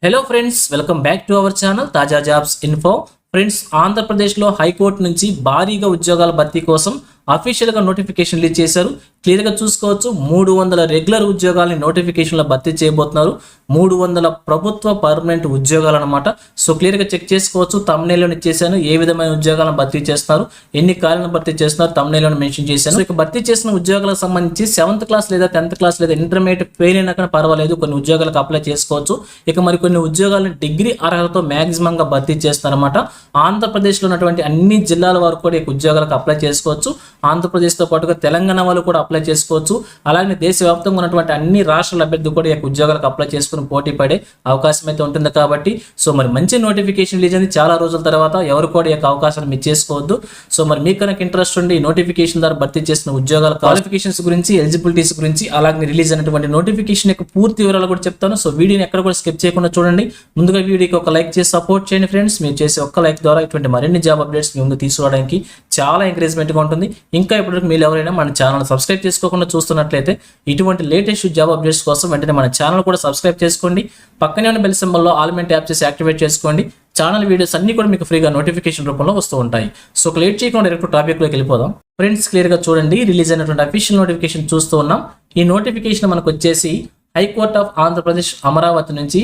Hello friends, welcome back to our channel తాజా jobs info. Friends, ఆంధ్రప్రదేశ్లో high court నుంచి భారీగా ఉద్యోగాల భర్తీ కోసం అఫీషియల్గా నోటిఫికేషన్ రిలీజ్ చేశారు. క్లియర్గా చూసుకోవచ్చు, 300 రెగ్యులర్ ఉద్యోగాలని నోటిఫికేషన్లో భర్తీ చేయబోతున్నారు. 300 ప్రభుత్వ పర్మనెంట్ ఉద్యోగాలు అనమాట. సో క్లియర్గా చెక్ చేసుకోవచ్చు. తమ్నైల్లోనే ఇచ్చేసాను ఏ విధమైన ఉద్యోగాలను భర్తీ చేస్తున్నారు, ఎన్ని ఖాళీలను భర్తీ చేస్తున్నారు, తమ్నైల్లోనే మెన్షన్ చేశాను. సో ఇక భర్తీ చేసిన ఉద్యోగాలకు సంబంధించి 7th క్లాస్ లేదా 10th క్లాస్ లేదా ఇంటర్మీడియట్ ఫెయిల్ అయినా కానీ పర్వాలేదు, కొన్ని ఉద్యోగాలకు అప్లై చేసుకోవచ్చు. ఇక మరి కొన్ని ఉద్యోగాలను డిగ్రీ అర్హతతో మ్యాక్సిమంగా భర్తీ చేస్తారన్నమాట. ఆంధ్రప్రదేశ్లో ఉన్నటువంటి అన్ని జిల్లాల వారు కూడా ఈ ఉద్యోగాలకు అప్లై చేసుకోవచ్చు. ఆంధ్రప్రదేశ్తో పాటుగా తెలంగాణ వాళ్ళు కూడా అప్లై చేసుకోవచ్చు. అలాగే దేశవ్యాప్తంగా ఉన్నటువంటి అన్ని రాష్ట్రాల అభ్యర్థులు కూడా ఈ ఉద్యోగాలకు అప్లై చేసుకుని పోటీ పడే అవకాశం అయితే ఉంటుంది. కాబట్టి సో మరి మంచి నోటిఫికేషన్ రిలీజ్ అయింది చాలా రోజుల తర్వాత. ఎవరు కూడా ఈ అవకాశాన్ని మిస్ చేసుకోవద్దు. సో మరి మీకు కనుక ఇంట్రెస్ట్ ఉండి నోటిఫికేషన్ ద్వారా భర్తీ చేసిన ఉద్యోగాల క్వాలిఫికేషన్స్ గురించి, ఎలిజిబిలిటీస్ గురించి, అలాగే రిలీజ్ అయినటువంటి నోటిఫికేషన్ యొక్క పూర్తి వివరాలు కూడా చెప్తాను. సో వీడియోని ఎక్కడ కూడా స్కిప్ చేయకుండా చూడండి. ముందుగా వీడియోకి ఒక లైక్ చేసి సపోర్ట్ చేయండి ఫ్రెండ్స్. మీరు చేసే ఒక్క లైక్ ద్వారా ఇటువంటి మరిన్ని జాబ్ అప్డేట్స్ మీ ముందు తీసుకోవడానికి చాలా ఎంకరేజ్మెంట్గా ఉంటుంది. ఇంకా ఇప్పటివరకు మీరు ఎవరైనా మన ఛానల్ సబ్స్క్రైబ్ చేసుకోకుండా చూస్తున్నట్లయితే ఇటువంటి లేటెస్ట్ జాబ్ అప్డేట్స్ కోసం వెంటనే మన ఛానల్ కూడా సబ్స్క్రైబ్ చేసుకోండి. పక్కనే ఉన్న బెల్ సింబల్లో ఆల్ మెంట్ ట్యాప్ చేసి యాక్టివేట్ చేసుకోండి. ఛానల్ వీడియోస్ అన్ని కూడా మీకు ఫ్రీగా నోటిఫికేషన్ రూపంలో వస్తూ ఉంటాయి. సో లేట్ చేయకుండా డైరెక్ట్ టాపిక్లోకి వెళ్ళిపోదాం. ఫ్రెండ్స్, క్లియర్గా చూడండి, రిలీజ్ అయినటువంటి అఫీషియల్ నోటిఫికేషన్ చూస్తూ ఉన్నాం. ఈ నోటిఫికేషన్ మనకు వచ్చేసి హైకోర్ట్ ఆఫ్ ఆంధ్రప్రదేశ్ అమరావతి నుంచి,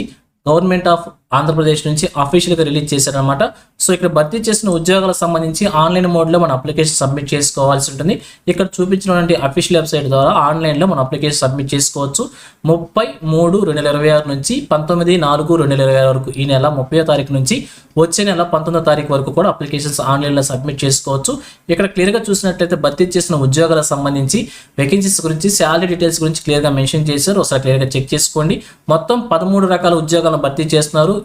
గవర్నమెంట్ ఆఫ్ ఆంధ్రప్రదేశ్ నుంచి అఫీషియల్గా రిలీజ్ చేశారనమాట. సో ఇక్కడ భర్తీ చేసిన ఉద్యోగాలకు సంబంధించి ఆన్లైన్ మోడ్లో మన అప్లికేషన్ సబ్మిట్ చేసుకోవాల్సి ఉంటుంది. ఇక్కడ చూపించినటువంటి అఫీషియల్ వెబ్సైట్ ద్వారా ఆన్లైన్లో మన అప్లికేషన్ సబ్మిట్ చేసుకోవచ్చు. 30/3/2026 నుంచి 19/4/2026 వరకు, ఈ నెల 30వ తారీఖు నుంచి వచ్చే నెల 19వ తారీఖు వరకు కూడా అప్లికేషన్స్ ఆన్లైన్లో సబ్మిట్ చేసుకోవచ్చు. ఇక్కడ క్లియర్గా చూసినట్లయితే భర్తీ చేసిన ఉద్యోగాలకు సంబంధించి వేకెన్సీస్ గురించి, శాలరీ డీటెయిల్స్ గురించి క్లియర్గా మెన్షన్ చేశారు. ఒకసారి క్లియర్గా చెక్ చేసుకోండి. మొత్తం 13 రకాల ఉద్యోగాలను భర్తీ చేస్తున్నారు.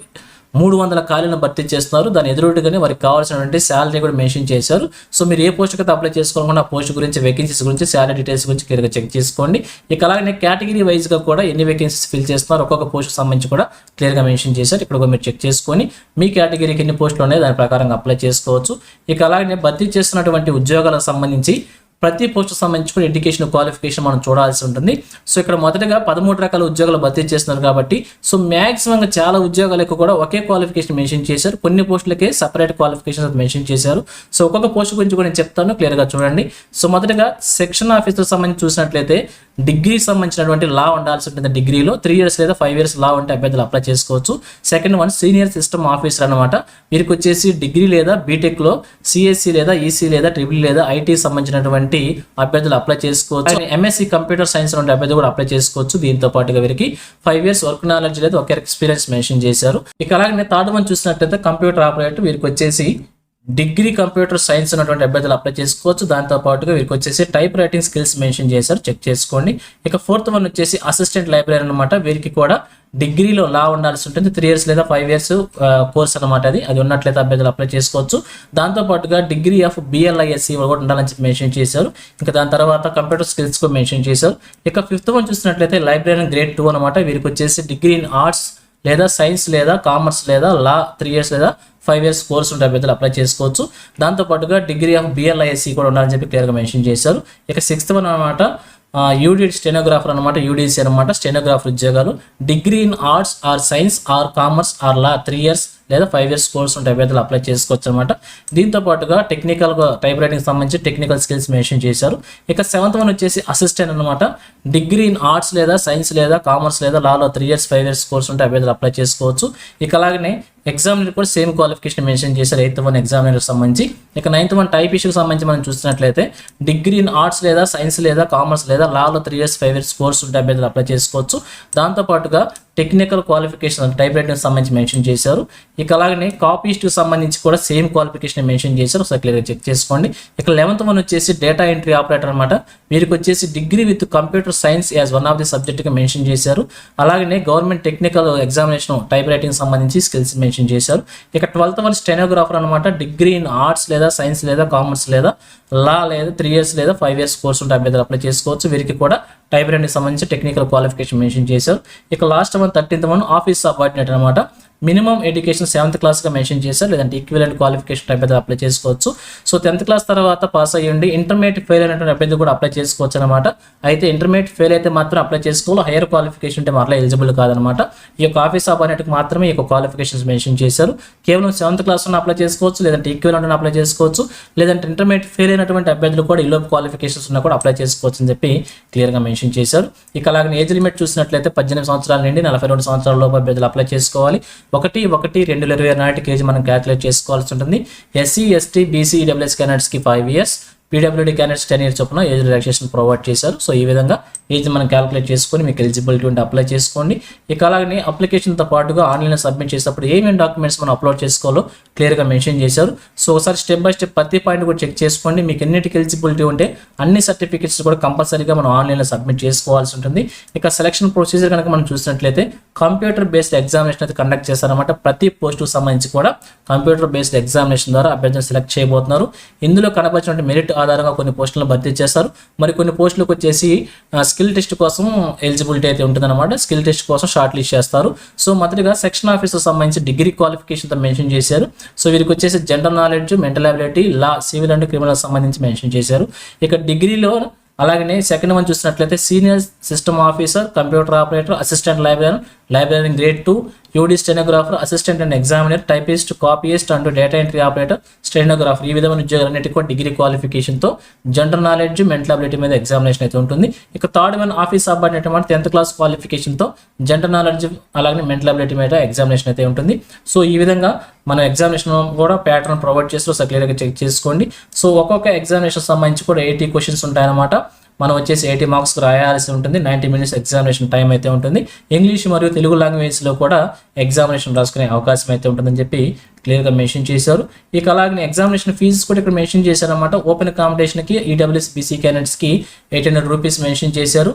300 ఖాళీలను భర్తీ చేస్తున్నారు. దాని ఎదురుగానే వారికి కావాల్సినటువంటి శాలరీ కూడా మెన్షన్ చేశారు. సో మీరు ఏ పోస్ట్కి అయితే అప్లై చేసుకోకుండా ఆ పోస్ట్ గురించి, వేకెన్సీస్ గురించి, శాలరీ డీటెయిల్స్ గురించి క్లియర్గా చెక్ చేసుకోండి. ఇక అలాగే కేటగిరీ వైజ్గా కూడా ఎన్ని వేకెన్సీస్ ఫిల్ చేస్తున్నారు, ఒక్కొక్క పోస్ట్కి సంబంధించి కూడా క్లియర్గా మెన్షన్ చేశారు. ఇక్కడ మీరు చెక్ చేసుకొని మీ కేటగిరీకి ఎన్ని పోస్టులు ఉన్నాయి దాని ప్రకారంగా అప్లై చేసుకోవచ్చు. ఇక అలాగే భర్తీ చేస్తున్నటువంటి ఉద్యోగాలకు సంబంధించి ప్రతి పోస్టుకు సంబంధించి కూడా ఎడ్యుకేషన్ క్వాలిఫికేషన్ మనం చూడాల్సి ఉంటుంది. సో ఇక్కడ మొదటగా 13 రకాల ఉద్యోగాలు భర్తీ చేస్తున్నారు కాబట్టి సో మ్యాక్సిమంగా చాలా ఉద్యోగాలకు కూడా ఒకే క్వాలిఫికేషన్ మెన్షన్ చేశారు. కొన్ని పోస్టులకే సపరేట్ క్వాలిఫికేషన్ మెన్షన్ చేశారు. సో ఒక్కొక్క పోస్ట్ గురించి కూడా నేను చెప్తాను, క్లియర్గా చూడండి. సో మొదటగా సెక్షన్ ఆఫీసర్ సంబంధించి చూసినట్లయితే డిగ్రీకి సంబంధించినటువంటి లా ఉండాల్సి ఉంటుంది. డిగ్రీలో 3 years లేదా 5 years లా ఉంటే అభ్యర్థులు అప్లై చేసుకోవచ్చు. Second one senior system officer అనమాట. వీరికి వచ్చేసి డిగ్రీ లేదా బీటెక్లో సిఎస్సి లేదా ఈసీ లేదా ట్రిపుల్ లేదా ఐటీ సంబంధించినటువంటి అభ్యర్థులు అప్లై చేసుకోవచ్చు. ఎంఎస్సి కంప్యూటర్ సైన్స్ ఉండే అభ్యర్థులు కూడా అప్లై చేసుకోవచ్చు. దీంతో పాటుగా వీరికి 5 years వర్క్ నాలెడ్జ్ లేదా ఒక ఎక్స్పీరియన్స్ మెన్షన్ చేశారు. ఇక అలాగే థర్డ్ వన్ చూసినట్లయితే కంప్యూటర్ ఆపరేటర్. వీరికి వచ్చేసి డిగ్రీ కంప్యూటర్ సైన్స్ ఉన్నటువంటి అభ్యర్థులు అప్లై చేసుకోవచ్చు. దాంతో పాటుగా వీరికి వచ్చేసి టైప్ రైటింగ్ స్కిల్స్ మెన్షన్ చేశారు, చెక్ చేసుకోండి. ఇక ఫోర్త్ వన్ వచ్చేసి అసిస్టెంట్ లైబ్రరీ అనమాట. వీరికి కూడా డిగ్రీలో లా ఉండాల్సి ఉంటుంది. 3 years లేదా 5 years కోర్స్ అనమాట. అది ఉన్నట్లయితే అభ్యర్థులు అప్లై చేసుకోవచ్చు. దాంతోపాటుగా డిగ్రీ ఆఫ్ బిఎల్ఐఎస్సి కూడా ఉండాలని చెప్పి మెన్షన్ చేశారు. ఇంకా దాని తర్వాత కంప్యూటర్ స్కిల్స్ కూడా మెన్షన్ చేశారు. ఇక ఫిఫ్త్ వన్ చూసినట్లయితే లైబ్రరీ గ్రేడ్ 2 అనమాట. వీరికి వచ్చేసి డిగ్రీ ఇన్ ఆర్ట్స్ లేదా సైన్స్ లేదా కామర్స్ లేదా లా 3 years లేదా 5 years కోర్స్ ఉంటే అభ్యర్థులు అప్లై చేసుకోవచ్చు. దాంతోపాటుగా డిగ్రీ ఆఫ్ బిఎల్ఐఎస్సి కూడా ఉండాలని చెప్పి క్లియర్గా మెన్షన్ చేశారు. ఇక 6th వన్ అనమాట యూడీ స్టెనోగ్రాఫర్ అనమాట. యూడీసీ అనమాట, స్టెనోగ్రాఫర్ ఉద్యోగాలు. Degree in arts or science or commerce or law 3 years లేదా 5 years కోర్స్ ఉంటే అభ్యర్థులు అప్లై చేసుకోవచ్చు అనమాట. దీంతో పాటుగా టెక్నికల్గా టైప్ రైటింగ్ సంబంధించి టెక్నికల్ స్కిల్స్ మెన్షన్ చేశారు. ఇక 7th వన్ వచ్చేసి అసిస్టెంట్ అనమాట. డిగ్రీ ఇన్ ఆర్ట్స్ లేదా సైన్స్ లేదా కామర్స్ లేదా లాలో 3 years 5 years కోర్స్ ఉంటే అభ్యర్థులు అప్లై చేసుకోవచ్చు. ఇక అలాగనే ఎగ్జామినర్ కూడా సేమ్ క్వాలిఫికేషన్ మెన్షన్ చేశారు 8th వన్ ఎగ్జామినర్ సంబంధించి. ఇక 9th వన్ టైప్ ఇష్యూకి సంబంధించి మనం చూసినట్లయితే డిగ్రీ ఇన్ ఆర్ట్స్ లేదా సైన్స్ లేదా కామర్స్ లేదా లాలో 3 years 5 years కోర్స్ ఉంటే అభ్యర్థులు అప్లై చేసుకోవచ్చు. దాంతోపాటుగా టెక్నికల్ క్వాలిఫికేషన్ టైప్ రైటింగ్ సంబంధించి మెన్షన్ చేశారు. ఇక అలాగనే కాపీస్ట్కి సంబంధించి కూడా సేమ్ క్వాలిఫికేషన్ మెన్షన్ చేశారు. ఒకసారి క్లియర్గా చెక్ చేసుకోండి. ఇక 11th వన్ వచ్చేసి డేటా ఎంట్రీ ఆపరేటర్ అనమాట. వీరికి వచ్చేసి degree with computer science as one of the సబ్జెక్ట్గా మెన్షన్ చేశారు. అలాగనే government technical examination type writing సంబంధించి స్కిల్స్ మెన్షన్ చేశారు. ఇక 12th వన్ స్టెనోగ్రాఫర్ అనమాట. డిగ్రీ ఇన్ ఆర్ట్స్ లేదా సైన్స్ లేదా కామర్స్ లేదా లా లేదా 3 years లేదా 5 years కోర్స్ ఉంటే అభ్యర్థులు అప్లై చేసుకోవచ్చు. వీరికి కూడా టైప్ రైటింగ్ సంబంధించి టెక్నికల్ క్వాలిఫికేషన్ మెన్షన్ చేశారు. ఇక last one 13th one office subordinate అనమాట. మినిమం ఎడ్యుకేషన్ 7th క్లాస్గా మెన్షన్ చేశారు, లేదంటే ఈక్వివలెంట్ క్వాలిఫికేషన్ అభ్యర్థులు అప్లై చేసుకోవచ్చు. సో 10th క్లాస్ తర్వాత పాస్ అయ్యండి, ఇంటర్మీడియట్ ఫెయిల్ అయినటువంటి అభ్యర్థులు కూడా అప్లై చేసుకోవచ్చు అనమాట. అయితే ఇంటర్మీడియట్ ఫెయిల్ అయితే మాత్రం అప్లై చేసుకోవాలి, హైయర్ క్వాలిఫికేషన్ ఉంటే మరలా ఎలిజిబుల్ కాదనమాట. ఈ యొక్క ఆఫీస్ అబార్నెట్కి మాత్రమే ఈ యొక్క క్వాలిఫికేషన్స్ మెన్షన్ చేశారు. కేవలం 7th క్లాస్ ఉన్న అప్లై చేసుకోవచ్చు, లేదంటే ఈక్వివలెంట్ అప్లై చేసుకోవచ్చు, లేదంటే ఇంటర్మీడియట్ ఫెయిల్ అయినటువంటి అభ్యర్థులు కూడా ఈలోపు క్వాలిఫికేషన్స్ ఉన్నా కూడా అప్లై చేసుకోవచ్చు అని చెప్పి క్లియర్గా మెన్షన్ చేశారు. ఇక అలాగే ఏజ్ లిమిట్ చూసినట్లయితే 18 సంవత్సరాల నుండి 42 సంవత్సరాల లోపు అభ్యర్థులు అప్లై చేసుకోవాలి. 1/1/2020 నాటికి ఏజ్ మనం క్యాలిక్యులేట్ చేసుకోవాల్సి ఉంటుంది. ఎస్సీ, ఎస్టీ, బీసీ, ఈడబ్ల్యూఎస్ క్యాండిడేట్స్కి 5 years, పీడబ్ల్యూడీ క్యాండిడేట్స్ 10 years చొప్పున ఏజ్ రిలాక్సేషన్ ప్రొవైడ్ చేశారు. సో ఈ విధంగా ఏజ్ మనం క్యాలిక్యులేట్ చేసుకొని మీకు ఎలిజిబిలిటీ ఉంటే అప్లై చేసుకోండి. ఇక అలాగే అప్లికేషన్తో పాటుగా ఆన్లైన్లో సబ్మిట్ చేసేటప్పుడు ఏమేమి డాక్యుమెంట్స్ మనం అప్లోడ్ చేసుకోవాలో క్లియర్గా మెన్షన్ చేశారు. సో ఒకసారి స్టెప్ బై స్టెప్ ప్రతి పాయింట్ కూడా చెక్ చేసుకోండి. మీకు ఎన్నిటికి ఎలిజిబిలిటీ ఉంటే అన్ని సర్టిఫికేట్స్ కూడా కంపల్సరీగా మనం ఆన్లైన్లో సబ్మిట్ చేసుకోవాల్సి ఉంటుంది. ఇక సెలక్షన్ ప్రొసీజర్ కనుక మనం చూసినట్లయితే కంప్యూటర్ బేస్డ్ ఎగ్జామినేషన్ అయితే కండక్ట్ చేస్తారన్నమాట. ప్రతి పోస్టుకు సంబంధించి కూడా కంప్యూటర్ బేస్డ్ ఎగ్జామినేషన్ ద్వారా అభ్యర్థులను సెలెక్ట్ చేయబోతున్నారు. ఇందులో కనబరిచిన మెరిట్ ఆధారంగా కొన్ని పోస్టులను భర్తీ చేస్తారు. మరి కొన్ని పోస్టులకు వచ్చేసి స్కిల్ టెస్ట్ కోసం ఎలిజిబిలిటీ అయితే ఉంటుందన్నమాట. స్కిల్ టెస్ట్ కోసం షార్ట్ లిస్ట్ చేస్తారు. సో మొదటిగా సెక్షన్ ఆఫీసర్ సంబంధించి డిగ్రీ క్వాలిఫికేషన్తో మెన్షన్ చేశారు. సో వీరికి వచ్చేసి general knowledge, mental ability, law, civil and criminal సంబంధించి మెన్షన్ చేశారు. ఇక డిగ్రీలో అలాగనే సెకండ్ వన్ చూసినట్లయితే senior system officer, computer operator, assistant library grade 2, UD stenographer, assistant and examiner, typist, copyist and data entry operator, stenographer, ఈ విధమైన ఉద్యోగాలన్నిటికీ కూడా డిగ్రీ క్వాలిఫికేషన్తో జనరల్ నాలెడ్జ్, మెంటల్ అబిలిటీ మీద ఎగ్జామినేషన్ అయితే ఉంటుంది. ఇక థర్డ్ వన్ ఆఫీస్ అబార్నెట్ 10th క్లాస్ క్వాలిఫికేషన్తో జనరల్ నాలెడ్జ్ అలాగే మెంటల్ అబిలిటీ మీద ఎగ్జామినేషన్ అయితే ఉంటుంది. సో ఈ విధంగా మన ఎగ్జామినేషన్ కూడా ప్యాటర్న్ ప్రొవైడ్ చేస్తూ క్లియర్గా చెక్ చేసుకోండి. సో ఒక్కొక్క ఎగ్జామినేషన్ సంబంధించి కూడా 80 క్వశ్చన్స్ ఉంటాయన్నమాట. మనం వచ్చేసి 80 మార్క్స్కి రాయాల్సి ఉంటుంది. 90 minutes ఎగ్జామినేషన్ టైం అయితే ఉంటుంది. ఇంగ్లీష్ మరియు తెలుగు లాంగ్వేజ్లో కూడా ఎగ్జామినేషన్ రాసుకునే అవకాశం అయితే ఉంటుందని చెప్పి క్లియర్గా మెన్షన్ చేశారు. ఇక అలాగే ఎగ్జామినేషన్ ఫీజు కూడా ఇక్కడ మెన్షన్ చేశారన్నమాట. ఓపెన్ కాంపిటీషన్కి ఈడబ్ల్యూఎస్ బీసీ క్యాండిడేట్స్కి 800 రూపీస్ మెన్షన్ చేశారు.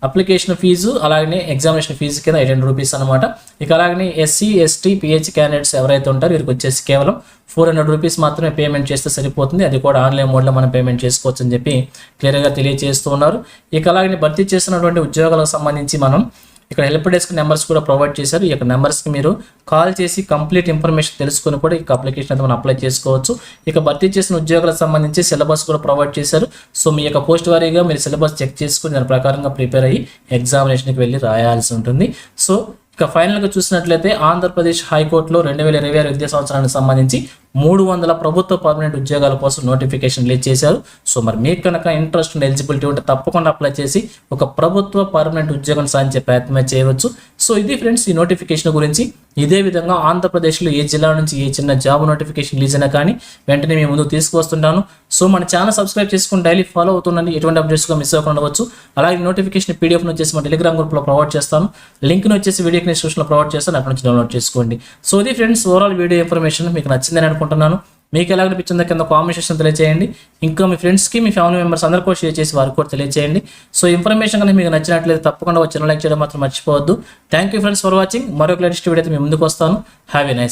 అప్లికేషన్ ఫీజు అలాగే ఎగ్జామినేషన్ ఫీజు కింద 800 రూపీస్ అనమాట. ఇక అలాగే ఎస్సీ, ఎస్టీ, పిహెచ్ క్యాండిడేట్స్ ఎవరైతే ఉంటారో వీరికి వచ్చేసి కేవలం 400 రూపీస్ మాత్రమే పేమెంట్ చేస్తే సరిపోతుంది. అది కూడా ఆన్లైన్ మోడ్లో మనం పేమెంట్ చేసుకోవచ్చు అని చెప్పి క్లియర్గా తెలియజేస్తూ ఉన్నారు. ఇక అలాగే భర్తీ చేస్తున్నటువంటి ఉద్యోగాలకు సంబంధించి మనం ఇక్కడ హెల్ప్ డెస్క్ నెంబర్స్ కూడా ప్రొవైడ్ చేశారు. ఈ యొక్క నెంబర్స్కి మీరు కాల్ చేసి కంప్లీట్ ఇన్ఫర్మేషన్ తెలుసుకుని కూడా ఈ అప్లికేషన్ అయితే మనం అప్లై చేసుకోవచ్చు. ఇక భర్తీ చేసిన ఉద్యోగాలకు సంబంధించి సిలబస్ కూడా ప్రొవైడ్ చేశారు. సో మీ యొక్క పోస్ట్ వారీగా మీరు సిలబస్ చెక్ చేసుకుని దాని ప్రకారంగా ప్రిపేర్ అయ్యి ఎగ్జామినేషన్కి వెళ్ళి రాయాల్సి ఉంటుంది. సో ఇక ఫైనల్గా చూసినట్లయితే ఆంధ్రప్రదేశ్ హైకోర్టులో 2026 విద్యా సంవత్సరానికి సంబంధించి 300 ప్రభుత్వ పర్మనెంట్ ఉద్యోగాల కోసం నోటిఫికేషన్ రిలీజ్ చేశారు. సో మరి మీకు కనుక ఇంట్రెస్ట్ అండ్ ఎలిజిబిలిటీ ఉంటే తప్పకుండా అప్లై చేసి ఒక ప్రభుత్వ పర్మనెంట్ ఉద్యోగం సాధించే ప్రయత్నమే చేయవచ్చు. సో ఇది ఫ్రెండ్స్ ఈ నోటిఫికేషన్ గురించి. ఇదే విధంగా ఆంధ్రప్రదేశ్లో ఏ జిల్లా నుంచి ఏ చిన్న జాబ్ నోటిఫికేషన్ రిలీజ్ అయినా కానీ వెంటనే మేము ముందుకు తీసుకువస్తుంటాను. సో మన ఛానల్ సబ్స్క్రైబ్ చేసుకుని డైలీ ఫాలో అవుతుండండి. ఎటువంటి అప్డేట్స్గా మిస్ అవ్వకుండా ఉండవచ్చు. అలాగే నోటిఫికేషన్ పీడిఎఫ్ను వచ్చేసి మా టెలిగ్రామ్ గ్రూప్లో ప్రొవైడ్ చేస్తాను. లింక్ను వచ్చేసి వీడియో డిస్క్రిప్షన్లో ప్రొవైడ్ చేస్తాను, అక్కడ నుంచి డౌన్లోడ్ చేసుకోండి. సో ఇది ఫ్రెండ్స్ ఓవరాల్ వీడియో ఇన్ఫర్మేషన్ మీకు నచ్చిందని అనుకుంటున్నాను. మీకు ఎలా అనిపించిందో కింద కామెంట్ సెక్షన్ తెలియజేయండి. ఇంకా మీ ఫ్రెండ్స్కి, మీ ఫ్యామిలీ మెంబర్స్ అందరికీ కూడా షేర్ చేసి వారికి కూడా తెలియజేయండి. సో ఇన్ఫర్మేషన్ కనుక మీకు నచ్చినట్లయితే తప్పకుండా వచ్చి లైక్ చేయడం మాత్రం మర్చిపోవద్దు. Thank you friends for watching. మరొక లేటెస్ట్ వీడియో అయితే మీ ముందుకు వస్తాను. Have a nice.